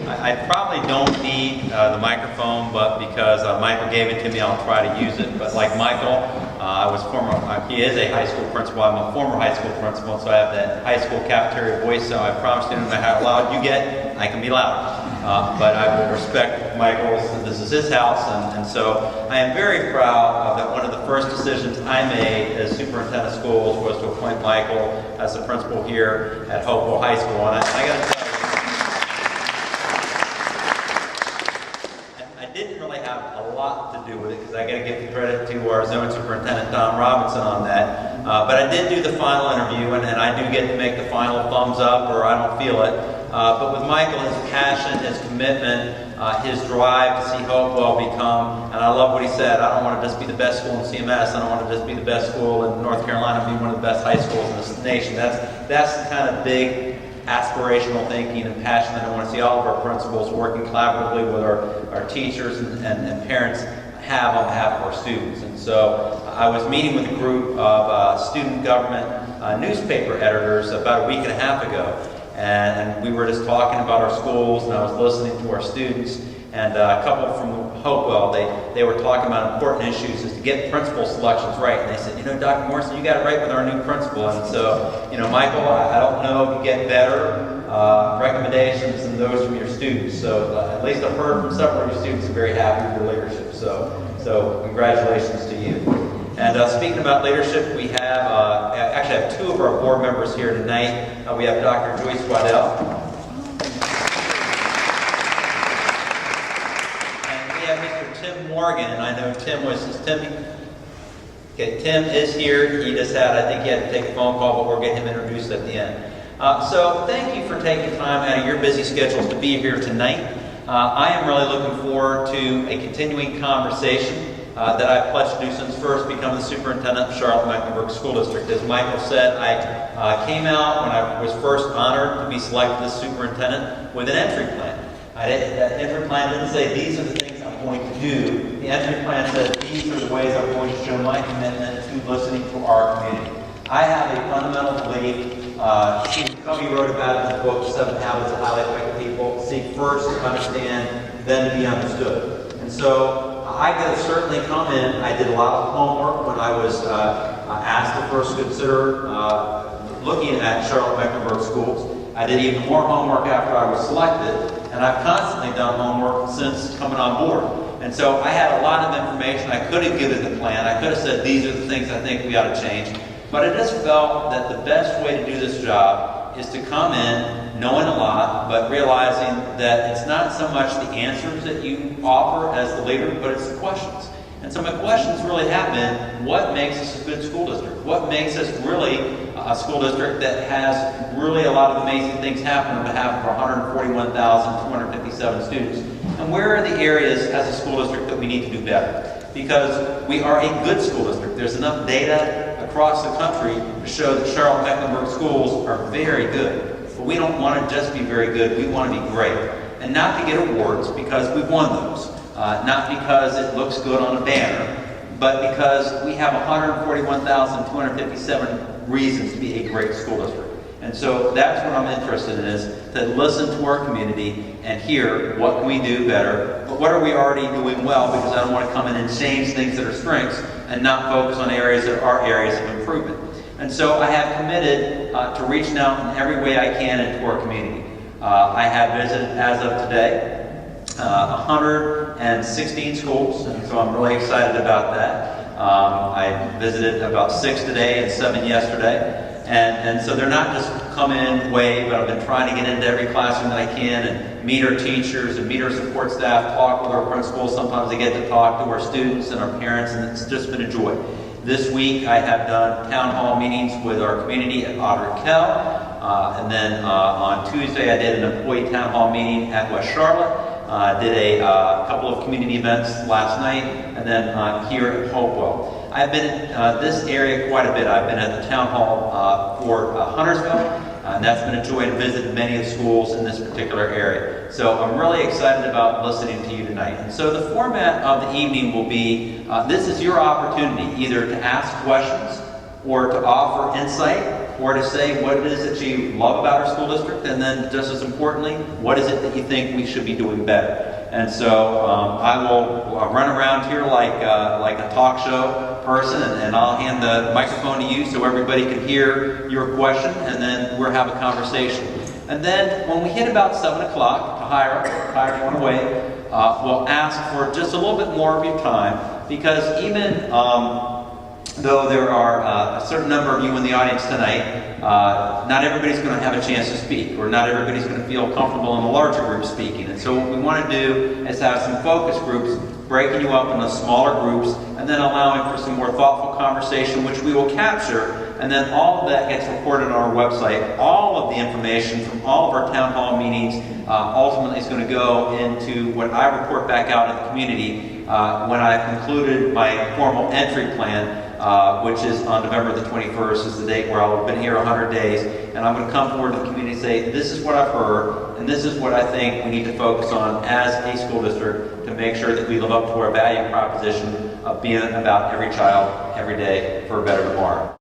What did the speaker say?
I probably don't need the microphone, but because Michael gave it to me, I'll try to use it. But like Michael, he is a high school principal. I'm a former high school principal, so I have that high school cafeteria voice. So I promise you, no matter how loud you get, I can be loud. But I will respect Michael's. This is his house, and so I am very proud that one of the first decisions I made as superintendent of schools was to appoint Michael as the principal here at Hopewell High School. And I got to tell you, I didn't really have a lot to do with it because I got to give the credit to our zone superintendent, Don Robinson, on that. But I did do the final interview, and I do get to make the final thumbs up or I don't feel it. But with Michael, his passion, his commitment, his drive to see Hopewell become, and I love what he said, I don't want to just be the best school in CMS, I don't want to just be the best school in North Carolina, be one of the best high schools in this nation. That's the kind of big aspirational thinking and passion that I want to see all of our principals working collaboratively with our teachers and parents have on behalf of our students. And so I was meeting with a group of student government newspaper editors about a week and a half ago. And we were just talking about our schools, and I was listening to our students. And a couple from Hopewell, they were talking about important issues is to get principal selections right. And they said, Dr. Morrison, you got it right with our new principal. And so, Michael, I don't know if you get better recommendations than those from your students. So at least I've heard from several of your students who are very happy with your leadership. So congratulations to you. And speaking about leadership, we actually have two of our board members here tonight. We have Dr. Joyce Waddell. And we have Mr. Tim Morgan. And I know Tim is here. He just I think he had to take a phone call, but we'll get him introduced at the end. So thank you for taking time out of your busy schedules to be here tonight. I am really looking forward to a continuing conversation that I pledged to do since first becoming the superintendent of Charlotte-Mecklenburg School District. As Michael said, I came out when I was first honored to be selected as superintendent with an entry plan. That entry plan didn't say these are the things I'm going to do. The entry plan said these are the ways I'm going to show my commitment to listening to our community. I have a fundamental belief, Covey wrote about it in the book, 7 Habits of Highly Effective People, seek first to understand, then to be understood. And so I could certainly come in. I did a lot of homework when I was asked to first consider looking at Charlotte-Mecklenburg schools. I did even more homework after I was selected, and I've constantly done homework since coming on board. And so I had a lot of information. I could have given the plan. I could have said these are the things I think we ought to change. But I just felt that the best way to do this job is to come in knowing a lot, but realizing that it's not so much the answers that you offer as the leader, but it's the questions. And so my questions really have been, what makes us a good school district? What makes us really a school district that has really a lot of amazing things happen on behalf of our 141,257 students? And where are the areas as a school district that we need to do better? Because we are a good school district. There's enough data across the country to show that Charlotte-Mecklenburg schools are very good. But we don't want to just be very good, we want to be great. And not to get awards because we've won those. Not because it looks good on a banner, but because we have 141,257 reasons to be a great school district. And so that's what I'm interested in, is to listen to our community and hear what can we do better, but what are we already doing well, because I don't want to come in and change things that are strengths and not focus on areas that are areas of improvement. And so I have committed to reaching out in every way I can into our community. I have visited, as of today, 116 schools, and so I'm really excited about that. I visited about 6 today and 7 yesterday. And so they're not just come in, wave, but I've been trying to get into every classroom that I can and meet our teachers and meet our support staff, talk with our principals. Sometimes I get to talk to our students and our parents, and it's just been a joy. This week I have done town hall meetings with our community at Otter Kell. And then on Tuesday I did an employee town hall meeting at West Charlotte. Did a couple of community events last night, and then here at Hopewell. I've been in this area quite a bit. I've been at the town hall for Huntersville, and that's been a joy to visit many of the schools in this particular area. So I'm really excited about listening to you tonight. And so the format of the evening will be, this is your opportunity either to ask questions or to offer insight, or to say what it is that you love about our school district, and then just as importantly, what is it that you think we should be doing better. And so I will run around here like a talk show person, and I'll hand the microphone to you so everybody can hear your question, and then we'll have a conversation. And then when we hit about 7 o'clock, to hire one away, we'll ask for just a little bit more of your time, because even though there are a certain number of you in the audience tonight, not everybody's going to have a chance to speak, or not everybody's going to feel comfortable in a larger group speaking. And so what we want to do is have some focus groups, breaking you up into smaller groups, and then allowing for some more thoughtful conversation, which we will capture, and then all of that gets recorded on our website. All of the information from all of our town hall meetings ultimately is going to go into what I report back out in the community when I've concluded my formal entry plan, which is on November the 21st, is the date where I'll have been here 100 days, and I'm going to come forward to the community and say, this is what I've heard, and this is what I think we need to focus on as a school district to make sure that we live up to our value proposition of being about every child, every day, for a better tomorrow.